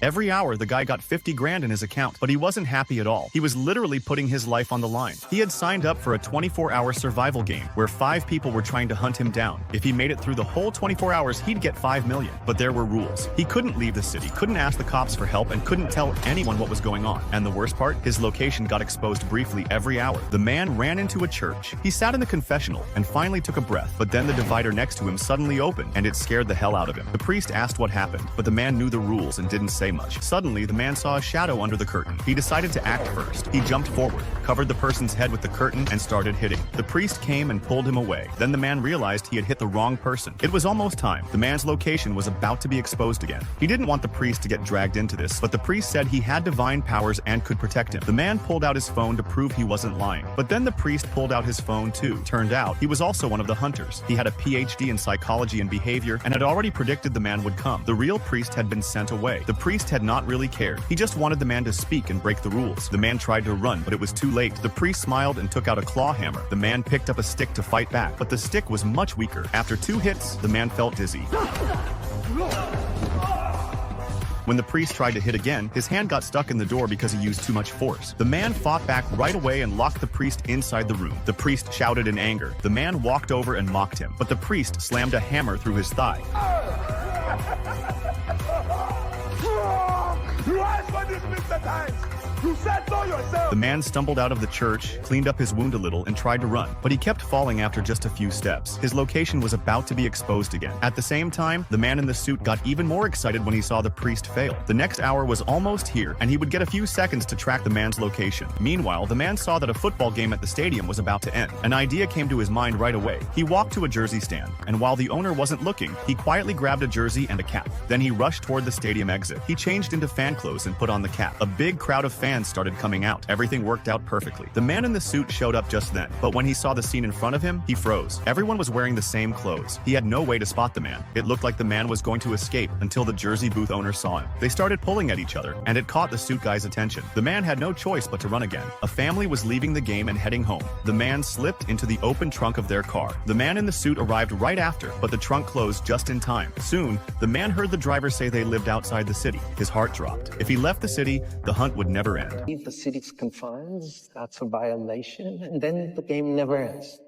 Every hour, the guy got 50 grand in his account, but he wasn't happy at all. He was literally putting his life on the line. He had signed up for a 24-hour survival game where 5 people were trying to hunt him down. If he made it through the whole 24 hours, he'd get 5 million. But there were rules. He couldn't leave the city, couldn't ask the cops for help, and couldn't tell anyone what was going on. And the worst part, his location got exposed briefly every hour. The man ran into a church. He sat in the confessional and finally took a breath, but then the divider next to him suddenly opened, and it scared the hell out of him. The priest asked what happened, but the man knew the rules and didn't say much. Suddenly, the man saw a shadow under the curtain. He decided to act first. He jumped forward, covered the person's head with the curtain, and started hitting. The priest came and pulled him away. Then the man realized he had hit the wrong person. It was almost time. The man's location was about to be exposed again. He didn't want the priest to get dragged into this, but the priest said he had divine powers and could protect him. The man pulled out his phone to prove he wasn't lying. But then the priest pulled out his phone too. Turned out, he was also one of the hunters. He had a PhD in psychology and behavior and had already predicted the man would come. The real priest had been sent away. The priest had not really cared. He just wanted the man to speak and break the rules. The man tried to run, but it was too late. The priest smiled and took out a claw hammer. The man picked up a stick to fight back, but the stick was much weaker. After 2 hits, the man felt dizzy. When the priest tried to hit again, his hand got stuck in the door because he used too much force. The man fought back right away and locked the priest inside the room. The priest shouted in anger. The man walked over and mocked him, but the priest slammed a hammer through his thigh. The man stumbled out of the church, cleaned up his wound a little, and tried to run, but he kept falling after just a few steps. His location was about to be exposed again. At the same time, the man in the suit got even more excited when he saw the priest fail. The next hour was almost here, and he would get a few seconds to track the man's location. Meanwhile, the man saw that a football game at the stadium was about to end. An idea came to his mind right away. He walked to a jersey stand, and while the owner wasn't looking, he quietly grabbed a jersey and a cap. Then he rushed toward the stadium exit. He changed into fan clothes and put on the cap. A big crowd of fans started coming out. Everything worked out perfectly. The man in the suit showed up just then, but when he saw the scene in front of him, he froze. Everyone was wearing the same clothes. He had no way to spot the man. It looked like the man was going to escape until the jersey booth owner saw him. They started pulling at each other, and it caught the suit guy's attention. The man had no choice but to run again. A family was leaving the game and heading home. The man slipped into the open trunk of their car. The man in the suit arrived right after, but the trunk closed just in time. Soon, the man heard the driver say they lived outside the city. His heart dropped. If he left the city, the hunt would never end. Leave the city's confines, that's a violation, and then the game never ends.